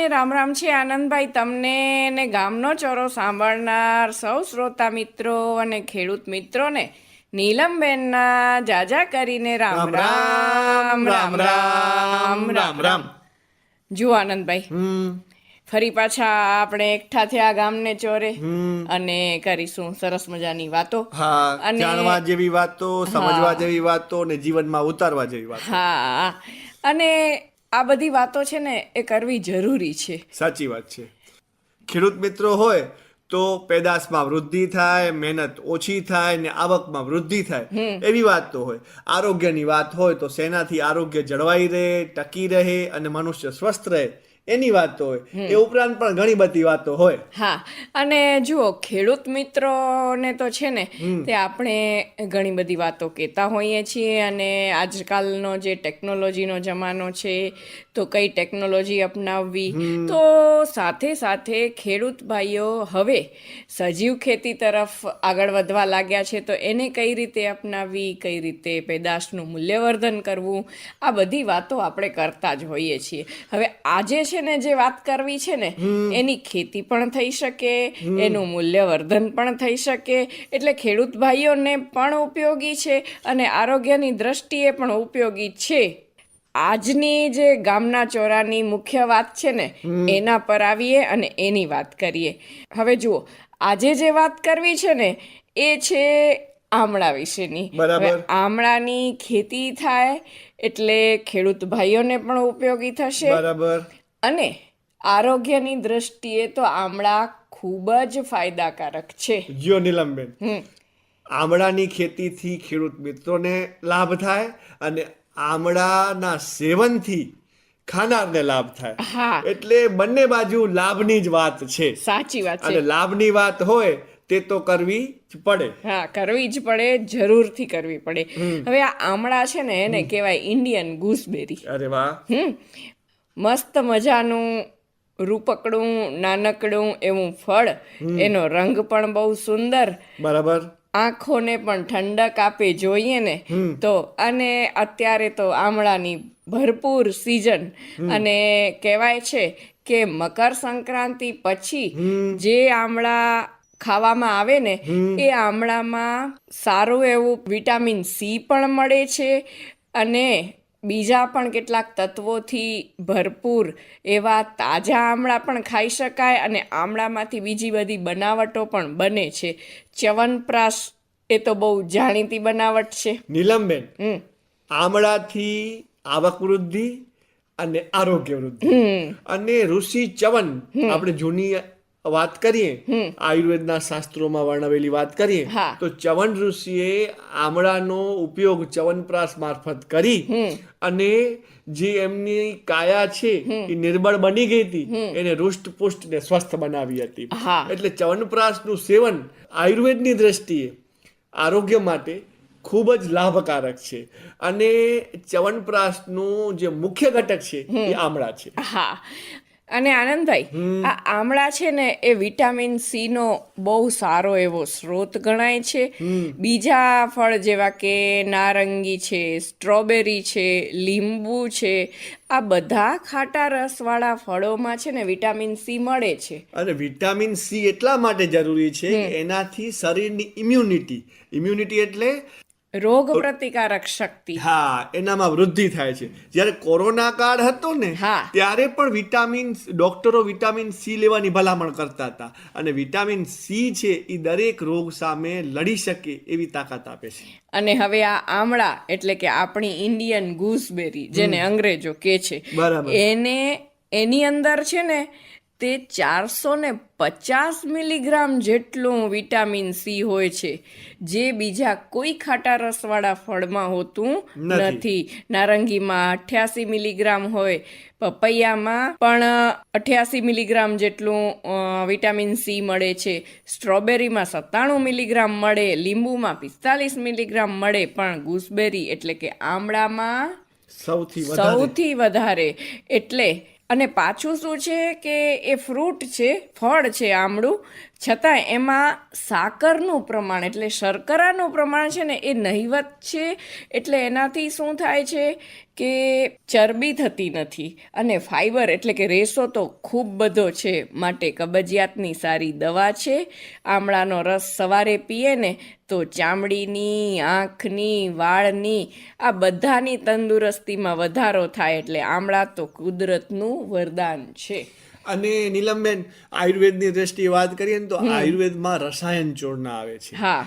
ને રામ રામ છે આનંદભાઈ તમને ને ગામનો ચોરો સાંભળનાર સૌ શ્રોતા મિત્રો અને ખેડૂત મિત્રોને નીલમબેનના જાજા કરીને રામ રામ રામ રામ રામ રામ. જુઓ આનંદભાઈ, ફરી પાછા આપણે એકઠા થયા ગામને ચોરે અને કરીશું સરસ મજાની વાતો. હા, જાણવા જેવી વાતો, સમજવા જેવી વાતો ને જીવનમાં ઉતારવા જેવી વાતો. હા, અને આ બધી વાતો છે ને એ કરવી જરૂરી છે. સાચી વાત છે. ખેડૂત મિત્રો હોય તો પેદાશમાં વૃદ્ધિ થાય, મહેનત ઓછી થાય ને આવકમાં વૃદ્ધિ થાય, એવી વાત તો હોય. આરોગ્યની વાત હોય તો શેનાથી આરોગ્ય જળવાઈ રહે, ટકી રહે અને મનુષ્ય સ્વસ્થ રહે, એની વાત તો હોય. એ ઉપરાંત પણ ઘણી બધી વાતો હોય. હા, અને જુઓ ખેડૂત મિત્રોને તો છે ને તે આપણે ઘણી બધી વાતો કહેતા હોઈએ છીએ. અને આજકાલનો જે ટેકનોલોજીનો જમાનો છે તો કઈ ટેકનોલોજી અપનાવવી, તો સાથે સાથે ખેડૂત ભાઈઓ હવે સજીવ ખેતી તરફ આગળ વધવા લાગ્યા છે, તો એને કઈ રીતે અપનાવવી, કઈ રીતે પેદાશનું મૂલ્યવર્ધન કરવું, આ બધી વાતો આપણે કરતા જ હોઈએ છીએ. હવે આજે છે ને જે વાત કરવી છે ને એની ખેતી પણ થઈ શકે, એનું મૂલ્યવર્ધન પણ થઈ શકે, એટલે ખેડૂત ભાઈઓને પણ ઉપયોગી છે અને આરોગ્યની દ્રષ્ટિએ પણ ઉપયોગી છે. આજની જે ગામના ચોરાની મુખ્ય વાત છે ને એના પર આવીએ અને એની વાત કરીએ. હવે જુઓ, આજે જે વાત કરવી છે ને એ છે આમળા વિશેની. હવે આમળાની ખેતી થાય એટલે ખેડૂત ભાઈઓને પણ ઉપયોગી થશે. બરાબર. અને આરોગ્યની દ્રષ્ટિએ તો આમળા ખૂબ જ ફાયદાકારક છે. જીઓ નીલમબેન, આમળાની ખેતીથી ખેડૂત મિત્રોને લાભ થાય અને આમળાના સેવનથી ખાનારને લાભ થાય. હા, એટલે બંને બાજુ લાભની જ વાત છે. સાચી વાત છે. અને લાભની વાત હોય તે તો કરવી જ પડે. હા, કરવી જ પડે, જરૂરથી કરવી પડે. હવે આ આમળા છે ને એને કહેવાય ઇન્ડિયન ગૂસબેરી. અરે વાહ. મસ્ત મજાનું રૂપકડું નાનકડું એવું ફળ, એનો રંગ પણ બહુ સુંદર, બરાબર, આંખોને પણ ઠંડક આપે જોઈએ ને તો. અને અત્યારે તો આમળાની ભરપૂર સિઝન, અને કહેવાય છે કે મકર સંક્રાંતિ પછી જે આમળા ખાવામાં આવે ને એ આમળામાં સારું એવું વિટામિન સી પણ મળે છે અને બીજા પણ કેટલાક તત્વોથી ભરપૂર એવા તાજા આમળા પણ ખાઈ શકાય. અને આમળામાંથી બીજી બધી બનાવટો પણ બને છે. ચ્યવનપ્રાશ એ તો બહુ જાણીતી બનાવટ છે. નીલમબેન, આમળાથી આવક વૃદ્ધિ અને આરોગ્ય વૃદ્ધિ અને ઋષિ ચ્યવન, આપણે જૂની વાત કરીએ, આયુર્વેદના શાસ્ત્રોમાં વર્ણવેલી વાત કરીએ તો ચ્યવન ઋષિએ આમળાનો ઉપયોગ ચ્યવનપ્રાશ મારફત કરી અને જે એમની કાયા છે એ નિર્બળ બની ગઈ હતી એને રૂષ્ટપુષ્ટ ને સ્વસ્થ બનાવી હતી. એટલે ચ્યવનપ્રાશનું સેવન આયુર્વેદની દ્રષ્ટિએ આરોગ્ય માટે ખૂબ જ લાભકારક છે. અને ચ્યવનપ્રાશનું જે મુખ્ય ઘટક છે એ આમળા છે. હા, અને આનંદભાઈ, આ આમળા છે ને એ વિટામિન સી નો બહુ સારો એવો સ્ત્રોત ગણાય છે. બીજા ફળ જેવા કે નારંગી છે, સ્ટ્રોબેરી છે, લીંબુ છે, આ બધા ખાટા રસવાળા ફળોમાં છે ને વિટામિન સી મળે છે. અને વિટામિન સી એટલા માટે જરૂરી છે કે એનાથી શરીરની ઇમ્યુનિટી એટલે રોગ પ્રતિકારક શક્તિ, હા, એનામાં વૃદ્ધિ થાય છે. જ્યારે કોરોના કાળ હતો ને ત્યારે પણ ડોક્ટરો વિટામિન સી લેવાની ભલામણ કરતા હતા. અને વિટામિન સી છે એ દરેક રોગ સામે લડી શકે એવી તાકાત આપે છે. અને હવે આ આમળા એટલે કે આપણી ઇન્ડિયન ગૂસબેરી જેને અંગ્રેજો કહે છે, એની અંદર છે ને તે 450 મિલીગ્રામ જેટલું વિટામિન સી હોય છે, જે બીજા કોઈ ખાટા રસવાળા ફળમાં હોતું નથી. નારંગીમાં 88 મિલીગ્રામ હોય, પપૈયામાં પણ 88 મિલીગ્રામ જેટલું વિટામિન સી મળે છે, સ્ટ્રોબેરીમાં 97 મિલીગ્રામ મળે, લીંબુમાં 45 મિલીગ્રામ મળે, પણ ગૂસબેરી એટલે કે આમળામાં સૌથી વધારે. એટલે અને પાછું શું છે કે એ ફ્રૂટ છે, ફળ છે આમળું, છતાં એમાં સાકરનું પ્રમાણ એટલે શર્કરાનું પ્રમાણ છે ને એ નહિવત છે. એટલે એનાથી શું થાય છે કે ચરબી થતી નથી અને ફાઈબર એટલે કે રેસો તો ખૂબ બધો છે, માટે કબજિયાતની સારી દવા છે. આમળાનો રસ સવારે પીએ ને તો ચામડીની, આંખની, વાળની આ બધાની તંદુરસ્તીમાં વધારો થાય. એટલે આમળા તો કુદરતનું વરદાન છે. અને નીલમબેન, આયુર્વેદની દ્રષ્ટિએ વાત કરીએ ને તો આયુર્વેદમાં રસાયણ ચોળના આવે છે, હા.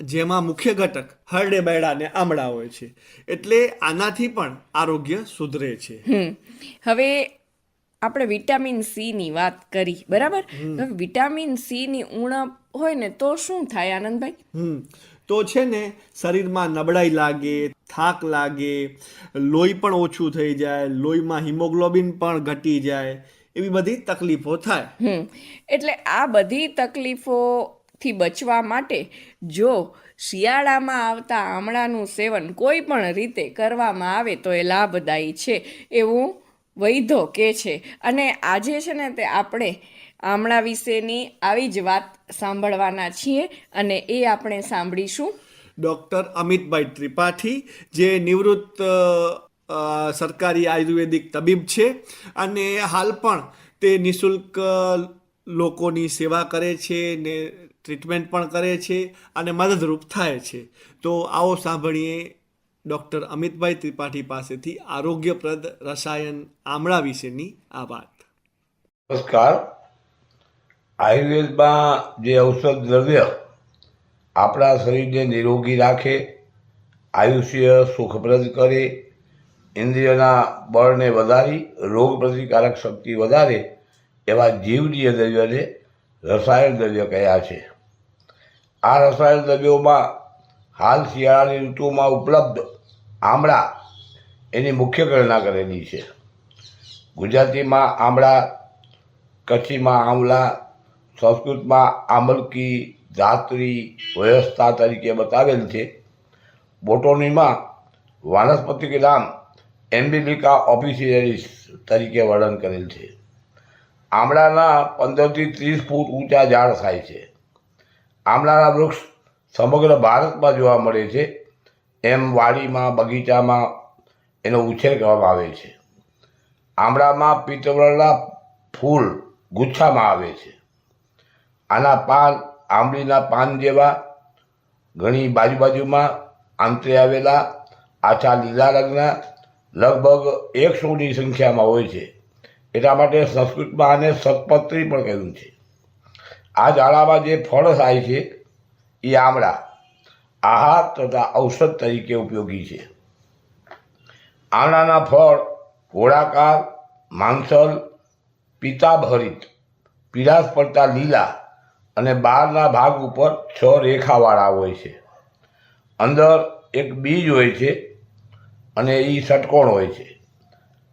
જેમાં મુખ્ય ઘટક હરડે બૈડા અને આમળા હોય છે. એટલે આનાથી પણ આરોગ્ય સુધરે છે. હવે આપણે વિટામિન સી ની વાત કરી, બરાબર? હવે વિટામિન સી ની ઉણપ હોય ને તો શું થાય આનંદભાઈ? તો છે ને, શરીરમાં નબળાઈ લાગે, થાક લાગે, લોહી પણ ઓછું થઈ જાય, લોહીમાં હિમોગ્લોબિન પણ ઘટી જાય, એવી બધી તકલીફો થાય. એટલે આ બધી તકલીફોથી બચવા માટે જો શિયાળામાં આવતા આમળાનું સેવન કોઈ પણ રીતે કરવામાં આવે તો એ લાભદાયી છે, એવું વૈદ્યો કહે છે. અને આજે છે ને તે આપણે આમળા વિશેની આવી જ વાત સાંભળવાના છીએ, અને એ આપણે સાંભળીશું ડૉક્ટર અમિતભાઈ ત્રિપાઠી, જે નિવૃત્ત સરકારી આયુર્વેદિક તબીબ છે અને હાલ પણ તે નિઃશુલ્ક લોકોની સેવા કરે છે ને ટ્રીટમેન્ટ પણ કરે છે અને મદદરૂપ થાય છે. તો આવો સાંભળીએ ડૉક્ટર અમિતભાઈ ત્રિપાઠી પાસેથી આરોગ્યપ્રદ રસાયણ આમળા વિશેની આ વાત. નમસ્કાર. આયુર્વેદમાં જે ઔષધ દ્રવ્ય આપણા શરીરને નિરોગી રાખે, આયુષ્ય સુખપ્રદ કરે, ઇન્દ્રિયોના બળને વધારી રોગ પ્રતિકારક શક્તિ વધારે એવા જીવનીય દ્રવ્યને રસાયણ દ્રવ્ય કહ્યા છે. આ રસાયણ દ્રવ્યોમાં હાલ શિયાળાની ઋતુમાં ઉપલબ્ધ આમળા એની મુખ્ય ગણના કરેલી છે. ગુજરાતીમાં આમળા, કચ્છીમાં આમલા, સંસ્કૃતમાં આમલકી, ધાત્રી, વ્યવસ્થા તરીકે બતાવેલ છે. બોટોનીમાં વાનસ્પતિક નામ એમ્બિલિકા ઓફિસિયલિસ તરીકે વર્ણન કરેલ છે. આમળાના 15 થી 30 ફૂટ ઊંચા ઝાડ થાય છે. આમળાના વૃક્ષ સમગ્ર ભારતમાં જોવા મળે છે. એમ વાડીમાં, બગીચામાં એનો ઉછેર કરવામાં આવે છે. આમળામાં પીતવર્ણના ફૂલ ગુચ્છામાં આવે છે. આના પાન આંબલીના પાન જેવા, ઘણી બાજુમાં આંતરે આવેલા, આછા લીલા રંગના, લગભગ 100ની સંખ્યામાં હોય છે. એટલા માટે સંસ્કૃતમાં આને સતપત્રી પણ કહ્યું છે. આ ઝાડામાં જે ફળ થાય છે એ આમળા આહાર તથા ઔષધ તરીકે ઉપયોગી છે. આમળાના ફળ ગોળાકાર, માંસલ, પિતાભરિત, પીળાશ પડતા લીલા અને બહારના ભાગ ઉપર 6 રેખાવાળા હોય છે. અંદર એક બીજ હોય છે અને એ ષટકોણ હોય છે.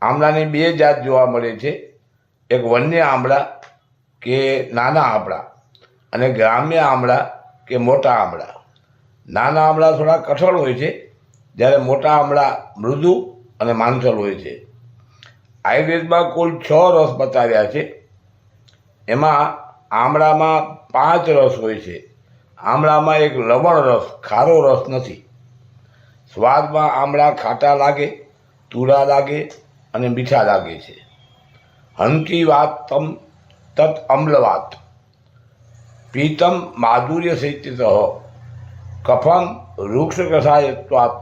આમળાની 2 જાત જોવા મળે છે. એક વન્ય આમળા કે નાના આમળા અને ગ્રામ્ય આમળા કે મોટા આમળા. નાના આમળા થોડા કઠોળ હોય છે, જ્યારે મોટા આમળા મૃદુ અને માંસલ હોય છે. આયુર્વેદમાં કુલ 6 રસ બતાવ્યા છે. એમાં આમળામાં 5 રસ હોય છે. આમળામાં એક લવણ રસ, ખારો રસ નથી. સ્વાદમાં આમળા ખાટા લાગે, તુરા લાગે અને મીઠા લાગે છે. હંકી વાત તમ તત અમ્લવાત, પીતમ માધુર્ય સહિત કફમ વૃક્ષ કષાયત્વાત,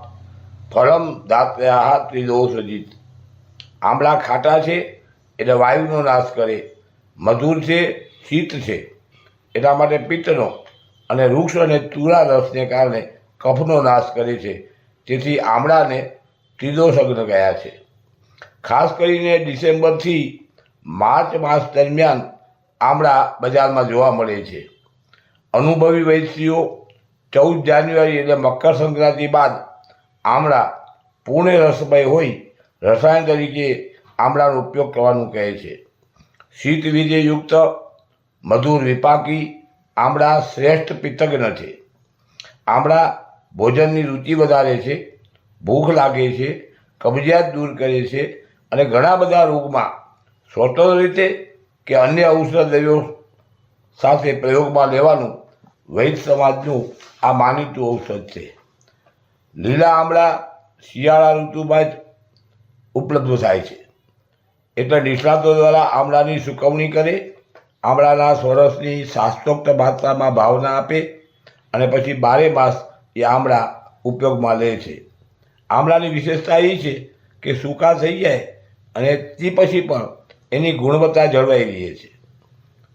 ફળમ દાત્ર્યાહ ત્રિદોષજીત. આમળા ખાટા છે એટલે વાયુનો નાશ કરે, મધુર છે, શીત છે એટલા માટે પિત્તનો, અને વૃક્ષ અને તુરા રસને કારણે કફનો નાશ કરે છે. તેથી આમળાને ત્રિદોષજ્ઞ ગયા છે. ખાસ કરીને ડિસેમ્બરથી માર્ચ માસ દરમિયાન આમળા બજારમાં જોવા મળે છે. અનુભવી વૈદ્યો 14 જાન્યુઆરી એટલે મકર સંક્રાંતિ બાદ આમળા પૂર્ણ રસમય હોય રસાયણ તરીકે આમળાનો ઉપયોગ કરવાનું કહે છે. શીત વીર્યયુક્ત, મધુર વિપાકી આમળા શ્રેષ્ઠ પિત્તજ્ઞ છે. આમળા ભોજનની રુચિ વધારે છે, ભૂખ લાગે છે, કબજિયાત દૂર કરે છે અને ઘણા બધા રોગમાં સ્વતંત્ર રીતે કે અન્ય ઔષધ દ્રવ્યો સાથે પ્રયોગમાં લેવાનું વૈદ્ય સમાજનું આ માનીતું ઔષધ છે. લીલા આમળા શિયાળા ઋતુમાં જ ઉપલબ્ધ થાય છે. એટલે નિષ્ણાતો દ્વારા આમળાની સૂકવણી કરે, આમળાના સ્વરસની શાસ્ત્રોક્ત માત્રામાં ભાવના આપે અને પછી 12 માસ એ આમળા ઉપયોગમાં લે છે. આમળાની વિશેષતા એ છે કે સૂકા થઈ જાય અને તે પછી પણ એની ગુણવત્તા જળવાઈ રહે છે.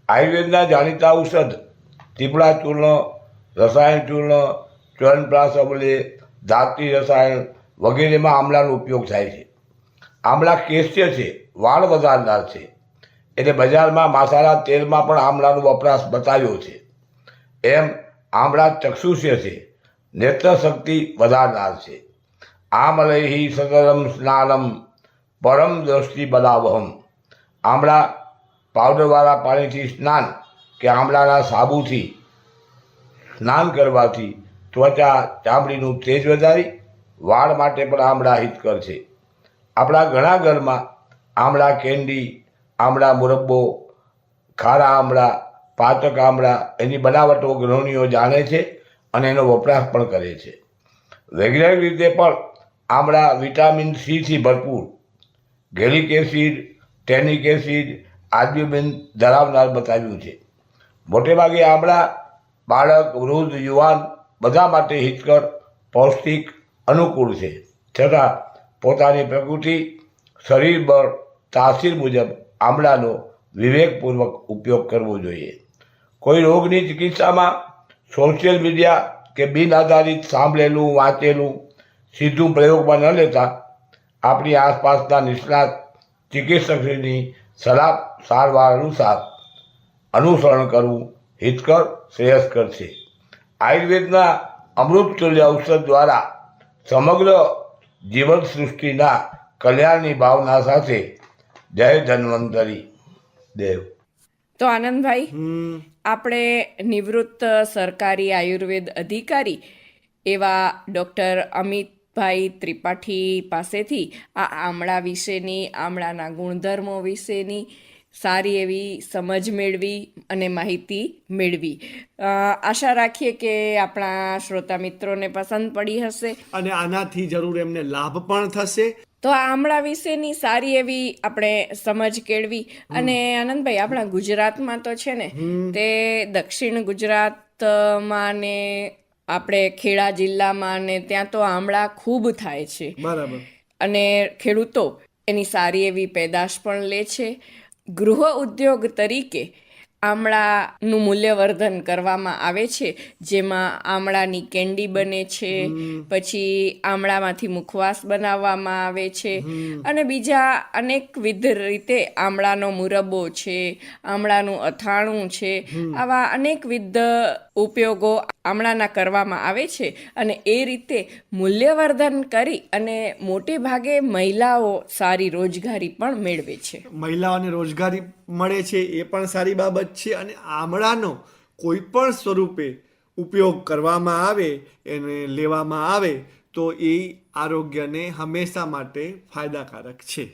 આયુર્વેદના જાણીતા ઔષધ ત્રિપળા ચૂર્ણ, રસાયણ ચૂર્ણ, ચ્યવનપ્રાશ અમલે, ધાત્રી રસાયણ વગેરેમાં આમળાનો ઉપયોગ થાય છે. આમળા કેશ્ય છે, વાળ વધારનાર છે, એટલે બજારમાં મસાલા તેલમાં પણ આમળાનો વપરાશ બતાવ્યો છે. એમ આમળા ચક્ષુષ્ય છે, નેત્ર શક્તિ વધારનાર છે. આમલૈહિ સતતમ સ્નાનમ પરમ દ્રષ્ટિ બલાવહમ. આમળા પાવડરવાળા પાણીથી સ્નાન કે આમળાના સાબુથી સ્નાન કરવાથી ત્વચા ચામડીનું તેજ વધારી વાળ માટે પણ આમળા હિતકર છે. આપણા ઘણા ઘરમાં આમળા કેન્ડી, આમળા મુરબ્બો, ખારા આમળા, પાચક આમળા એની બનાવટો ગૃહિણીઓ જાણે છે અને એનો વપરાશ પણ કરે છે. વૈજ્ઞાનિક રીતે પણ આમળા વિટામિન સીથી ભરપૂર, ગેલિક એસિડ, ટેનિક એસિડ, આલ્બ્યુમિન ધરાવનાર બતાવ્યું છે. મોટે ભાગે આમળા બાળક, વૃદ્ધ, યુવાન બધા માટે હિતકર, પૌષ્ટિક, અનુકૂળ છે. છતાં પોતાની પ્રકૃતિ, શરીર બળ, તાસીર મુજબ આમળાનો વિવેકપૂર્વક ઉપયોગ કરવો જોઈએ. કોઈ રોગની ચિકિત્સામાં સોશિયલ મીડિયા કે બિન આધારિત સાંભળેલું, વાંચેલું સીધું પ્રયોગમાં ન લેતા આપણી આસપાસના નિષ્ણાત ચિકિત્સકની સલાહ સારવાર અનુસરણ કરવું હિતકર, શ્રેયસ્કર છે. આયુર્વેદના અમૃતતુલ્ય ઔષધ દ્વારા સમગ્ર જીવન સૃષ્ટિના કલ્યાણની ભાવના સાથે જય ધન્વંતરી દેવ. તો આનંદભાઈ, આપણે નિવૃત્ત સરકારી આયુર્વેદ અધિકારી એવા ડૉક્ટર અમિતભાઈ ત્રિપાઠી પાસેથી આ આમળા વિશેની, આમળાના ગુણધર્મો વિશેની સારી એવી સમજ મેળવી અને માહિતી મેળવી. આશા રાખીએ કે આપણા શ્રોતા મિત્રોને પસંદ પડી હશે અને આનાથી જરૂર એમને લાભ પણ થશે. તો આ આમળા વિશેની સારી એવી આપણે સમજ કેળવી. અને આનંદભાઈ, આપણા ગુજરાતમાં તો છે ને તે દક્ષિણ ગુજરાતમાં ને આપણે ખેડા જિલ્લામાં ને ત્યાં તો આમળા ખૂબ થાય છે. બરાબર. અને ખેડૂતો એની સારી એવી પેદાશ પણ લે છે. ગૃહ ઉદ્યોગ તરીકે આમળાનું મૂલ્યવર્ધન કરવામાં આવે છે, જેમાં આમળાની કેન્ડી બને છે, પછી આમળામાંથી મુખવાસ બનાવવામાં આવે છે, અને બીજા અનેકવિધ રીતે આમળાનો મુરબ્બો છે, આમળાનું અથાણું છે, આવા અનેકવિધ ઉપયોગો આમળાના કરવામાં આવે છે. અને એ રીતે મૂલ્યવર્ધન કરી અને મોટે ભાગે મહિલાઓ સારી રોજગારી પણ મેળવે છે. મહિલાઓને રોજગારી મળે છે એ પણ સારી બાબત છે. અને આમળાનો કોઈ પણ સ્વરૂપે ઉપયોગ કરવામાં આવે, એને લેવામાં આવે તો એ આરોગ્યને હંમેશા માટે ફાયદાકારક છે.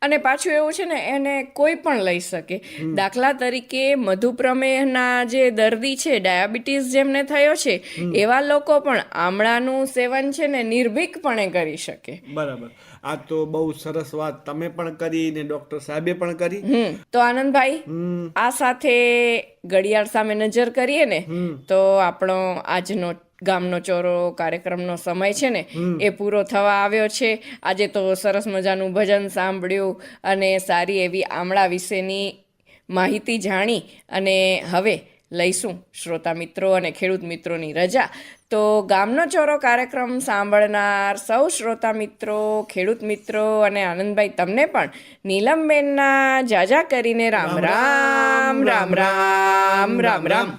અને પાછું એવું છે ને, એને કોઈ પણ લઈ શકે. દાખલા તરીકે મધુપ્રમેહના જે દર્દી છે, ડાયાબિટીસ જેમને થયો છે, એવા લોકો પણ આમળાનું સેવન છે ને નિર્ભીકપણે કરી શકે. બરાબર. આ તો બહુ સરસ વાત તમે પણ કરી ને ડોક્ટર સાહેબે પણ કરી. તો આનંદભાઈ, આ સાથે ઘડિયાળ સામે નજર કરીએ ને તો આપણો આજનો ગામનો ચોરો કાર્યક્રમનો સમય છે ને એ પૂરો થવા આવ્યો છે. આજે તો સરસ મજાનું ભજન સાંભળ્યું અને સારી એવી આમળા વિશેની માહિતી જાણી અને હવે લઈશું શ્રોતા મિત્રો અને ખેડૂત મિત્રોની રજા. તો ગામનો ચોરો કાર્યક્રમ સાંભળનાર સૌ શ્રોતા મિત્રો, ખેડૂત મિત્રો અને આનંદભાઈ, તમને પણ નીલમબેનના જાજા કરીને રામ રામ રામ રામ રામ રામ.